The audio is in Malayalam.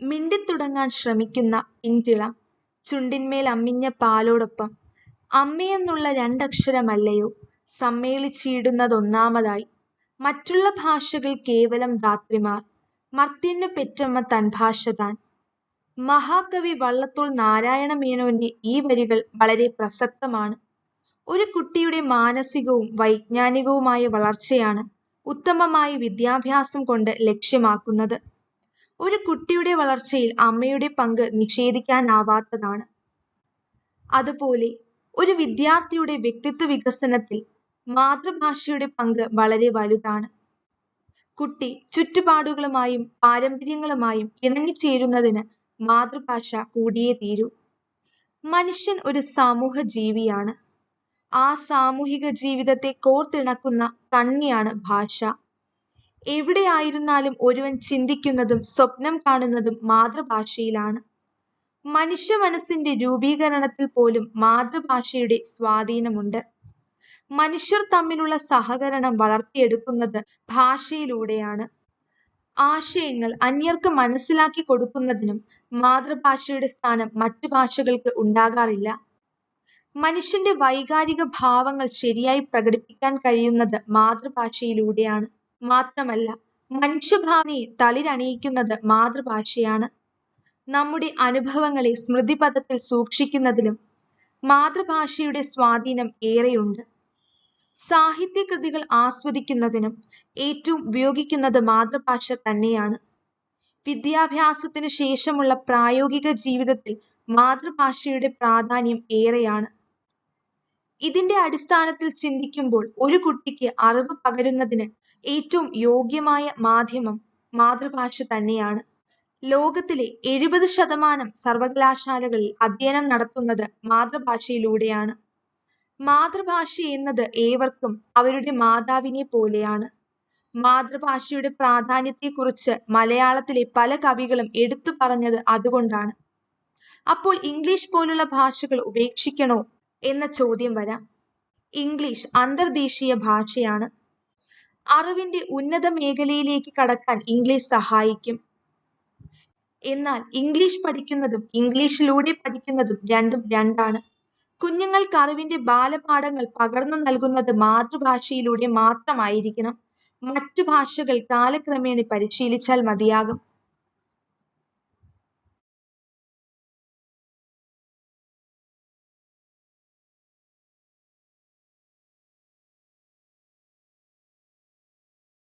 മിണ്ടിത്തുടങ്ങാൻ ശ്രമിക്കുന്ന പിഞ്ചിള, ചുണ്ടിന്മേൽ അമ്മിഞ്ഞ പാലോടൊപ്പം അമ്മയെന്നുള്ള രണ്ടക്ഷരമല്ലയോ സമ്മേളിച്ചിടുന്നതൊന്നാമതായി. മറ്റുള്ള ഭാഷകൾ കേവലം ധാത്രിമാർ, മർത്യനു പെറ്റമ്മ തൻ ഭാഷ താൻ. മഹാകവി വള്ളത്തോൾ നാരായണ മേനോന്റെ ഈ വരികൾ വളരെ പ്രസക്തമാണ്. ഒരു കുട്ടിയുടെ മാനസികവും വൈജ്ഞാനികവുമായ വളർച്ചയാണ് ഉത്തമമായ വിദ്യാഭ്യാസം കൊണ്ട് ലക്ഷ്യമാക്കുന്നത്. ഒരു കുട്ടിയുടെ വളർച്ചയിൽ അമ്മയുടെ പങ്ക് നിഷേധിക്കാനാവാത്തതാണ്. അതുപോലെ ഒരു വിദ്യാർത്ഥിയുടെ വ്യക്തിത്വ വികസനത്തിൽ മാതൃഭാഷയുടെ പങ്ക് വളരെ വലുതാണ്. കുട്ടി ചുറ്റുപാടുകളുമായും പാരമ്പര്യങ്ങളുമായും ഇണങ്ങിച്ചേരുന്നതിന് മാതൃഭാഷ കൂടിയേ തീരൂ. മനുഷ്യൻ ഒരു സമൂഹ ജീവിയാണ്. ആ സാമൂഹിക ജീവിതത്തെ കോർത്തിണക്കുന്ന കണ്ണിയാണ് ഭാഷ. എവിടെയായിരുന്നാലും ഒരുവൻ ചിന്തിക്കുന്നതും സ്വപ്നം കാണുന്നതും മാതൃഭാഷയിലാണ്. മനുഷ്യ മനസ്സിന്റെ രൂപീകരണത്തിൽ പോലും മാതൃഭാഷയുടെ സ്വാധീനമുണ്ട്. മനുഷ്യർ തമ്മിലുള്ള സഹകരണം വളർത്തിയെടുക്കുന്നത് ഭാഷയിലൂടെയാണ്. ആശയങ്ങൾ അന്യർക്ക് മനസ്സിലാക്കി കൊടുക്കുന്നതിനും മാതൃഭാഷയുടെ സ്ഥാനം മറ്റു ഭാഷകൾക്ക് ഉണ്ടാകാറില്ല. മനുഷ്യന്റെ വൈകാരിക ഭാവങ്ങൾ ശരിയായി പ്രകടിപ്പിക്കാൻ കഴിയുന്നത് മാതൃഭാഷയിലൂടെയാണ്. മാത്രമല്ല, മനുഷ്യഭാവനയെ തളിരണിയിക്കുന്നത് മാതൃഭാഷയാണ്. നമ്മുടെ അനുഭവങ്ങളെ സ്മൃതിപഥത്തിൽ സൂക്ഷിക്കുന്നതിലും മാതൃഭാഷയുടെ സ്വാധീനം ഏറെയുണ്ട്. സാഹിത്യകൃതികൾ ആസ്വദിക്കുന്നതിനും ഏറ്റവും ഉപയോഗിക്കുന്നത് മാതൃഭാഷ തന്നെയാണ്. വിദ്യാഭ്യാസത്തിനു ശേഷമുള്ള പ്രായോഗിക ജീവിതത്തിൽ മാതൃഭാഷയുടെ പ്രാധാന്യം ഏറെയാണ്. ഇതിന്റെ അടിസ്ഥാനത്തിൽ ചിന്തിക്കുമ്പോൾ ഒരു കുട്ടിക്ക് അറിവ് പകരുന്നതിന് ഏറ്റവും യോഗ്യമായ മാധ്യമം മാതൃഭാഷ തന്നെയാണ്. ലോകത്തിലെ 70% സർവകലാശാലകളിൽ അധ്യയനം നടത്തുന്നത് മാതൃഭാഷയിലൂടെയാണ്. മാതൃഭാഷ എന്നത് ഏവർക്കും അവരുടെ മാതാവിനെ പോലെയാണ്. മാതൃഭാഷയുടെ പ്രാധാന്യത്തെക്കുറിച്ച് മലയാളത്തിലെ പല കവികളും എടുത്തു പറഞ്ഞത് അതുകൊണ്ടാണ്. അപ്പോൾ ഇംഗ്ലീഷ് പോലുള്ള ഭാഷകൾ ഉപേക്ഷിക്കണോ എന്ന ചോദ്യം വരാം. ഇംഗ്ലീഷ് അന്തർദേശീയ ഭാഷയാണ്. അറിവിന്റെ ഉന്നത മേഖലയിലേക്ക് കടക്കാൻ ഇംഗ്ലീഷ് സഹായിക്കും. എന്നാൽ ഇംഗ്ലീഷ് പഠിക്കുന്നതും ഇംഗ്ലീഷിലൂടെ പഠിക്കുന്നതും രണ്ടും രണ്ടാണ്. കുഞ്ഞുങ്ങൾക്ക് അറിവിന്റെ ബാലപാഠങ്ങൾ പകർന്നു നൽകുന്നത് മാതൃഭാഷയിലൂടെ മാത്രമായിരിക്കണം. മറ്റു ഭാഷകൾ കാലക്രമേണ പരിശീലിച്ചാൽ മതിയാകും.